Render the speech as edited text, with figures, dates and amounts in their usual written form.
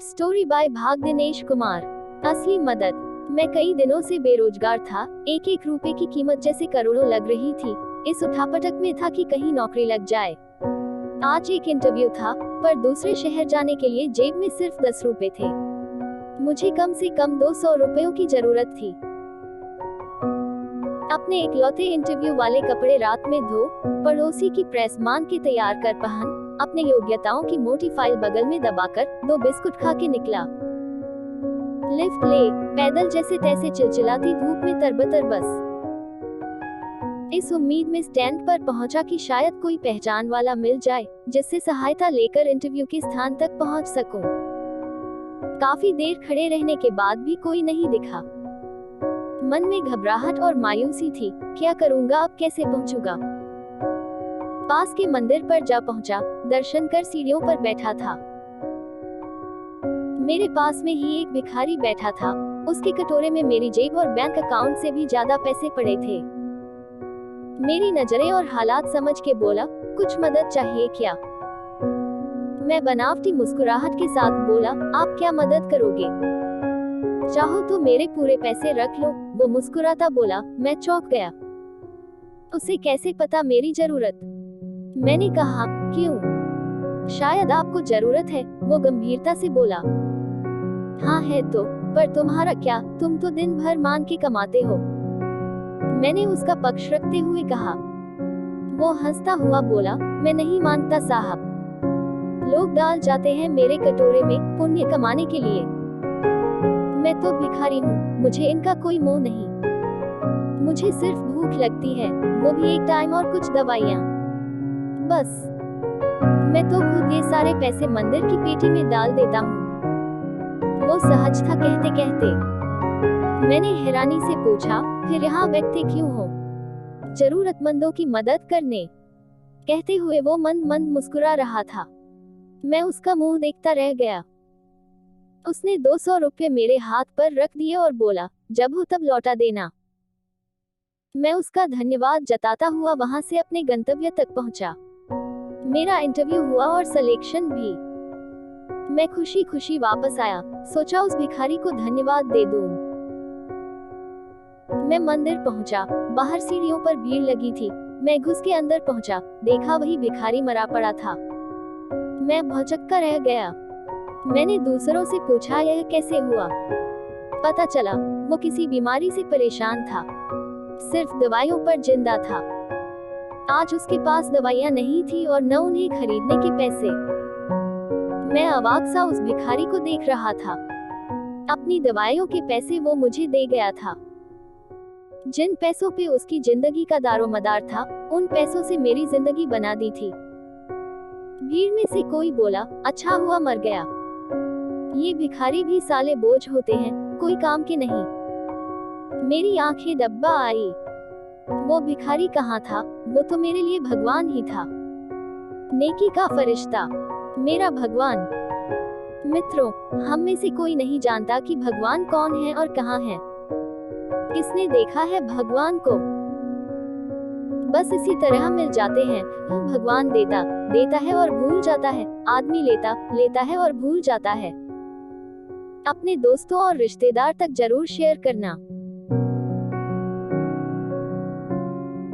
Story by भाग दिनेश कुमार। असली मदद। मैं कई दिनों से बेरोजगार था। एक एक रुपए की कीमत जैसे करोड़ों लग रही थी। इस उठापटक में था कि कहीं नौकरी लग जाए। आज एक इंटरव्यू था, पर दूसरे शहर जाने के लिए जेब में सिर्फ 10 रुपए थे। मुझे कम से कम 200 रुपयों की जरूरत थी। अपने इकलौते इंटरव्यू वाले कपड़े रात में धो, पड़ोसी की प्रेस मान के तैयार कर पहन, अपने योग्यताओं की मोटी फाइल बगल में दबाकर 2 बिस्कुट खा के निकला। लिफ्ट ले, पैदल जैसे तैसे चिलचिलाती धूप में तरबतर बस। इस उम्मीद में स्टैंड पर पहुंचा कि शायद कोई पहचान वाला मिल जाए, जिससे सहायता लेकर इंटरव्यू के स्थान तक पहुंच सकूं। काफी देर खड़े रहने के बाद भी कोई नहीं दिखा। मन में घबराहट और मायूसी थी। क्या करूंगा, अब कैसे पहुंचूंगा? पास के मंदिर पर जा पहुंचा, दर्शन कर सीढ़ियों पर बैठा था। मेरे पास में ही एक भिखारी बैठा था। उसके कटोरे में मेरी जेब और बैंक अकाउंट से भी ज्यादा पैसे पड़े थे। मेरी नजरें और हालात समझ के बोला, कुछ मदद चाहिए क्या? मैं बनावटी मुस्कुराहट के साथ बोला, आप क्या मदद करोगे? चाहो तो मेरे पूरे पैसे रख लो। वो मुस्कुराता बोला। मैं चौंक गया। उसे कैसे पता मेरी जरूरत? मैंने कहा, क्यों? शायद आपको जरूरत है, वो गंभीरता से बोला। हाँ है तो, पर तुम्हारा क्या, तुम तो दिन भर मांग के कमाते हो। मैंने उसका पक्ष रखते हुए कहा। वो हंसता हुआ बोला, मैं नहीं मांगता साहब। लोग डाल जाते हैं मेरे कटोरे में पुण्य कमाने के लिए। मैं तो भिखारी हूँ, मुझे इनका कोई मोह नहीं। मुझे सिर्फ भूख लगती है, वो भी एक टाइम और कुछ दवाइयाँ, बस। मैं तो खुद ये सारे पैसे मंदिर की पेटी में डाल देता हूँ। वो सहज था कहते कहते। मैंने हैरानी से पूछा, फिर यहाँ बैठते क्यों हो? जरूरतमंदों की मदद करने। कहते हुए वो मंद मंद मुस्कुरा रहा था। मैं उसका मुंह देखता रह गया। उसने 200 रुपये मेरे हाथ पर रख दिए और बोला, जब हो तब लौटा देना। मैं उसका धन्यवाद जताता हुआ वहां से अपने गंतव्य तक पहुंचा। मेरा इंटरव्यू हुआ और सिलेक्शन भी। मैं खुशी खुशी वापस आया। सोचा उस भिखारी को धन्यवाद दे दूं। मैं मंदिर पहुंचा। बाहर सीढ़ियों पर भीड़ लगी थी। मैं घुस के अंदर पहुंचा, देखा वही भिखारी मरा पड़ा था। मैं भौचक्का रह गया। मैंने दूसरों से पूछा, यह कैसे हुआ? पता चला, वो किसी बीमारी से परेशान था, सिर्फ दवाइयों पर जिंदा था। आज उसके पास दवाइयां नहीं थी और न उन्हें खरीदने के पैसे। मैं अवाक सा उस भिखारी को देख रहा था। अपनी दवाइयों के पैसे वो मुझे दे गया था। जिन पैसों पे उसकी जिंदगी का दारोमदार था, उन पैसों से मेरी जिंदगी बना दी थी। भीड़ में से कोई बोला, अच्छा हुआ मर गया। ये भिखारी भी साले बोझ होते हैं, कोई काम के नहीं। मेरी आंखें डब्बा आई। वो भिखारी कहाँ था? वो तो मेरे लिए भगवान ही था। नेकी का फरिश्ता, मेरा भगवान। मित्रों, हम में से कोई नहीं जानता कि भगवान कौन है और कहाँ है। किसने देखा है भगवान को? बस इसी तरह मिल जाते हैं। भगवान देता है और भूल जाता है। आदमी लेता है और भूल जाता है। अपने दोस्तों और रिश्तेदार तक जरूर शेयर करना।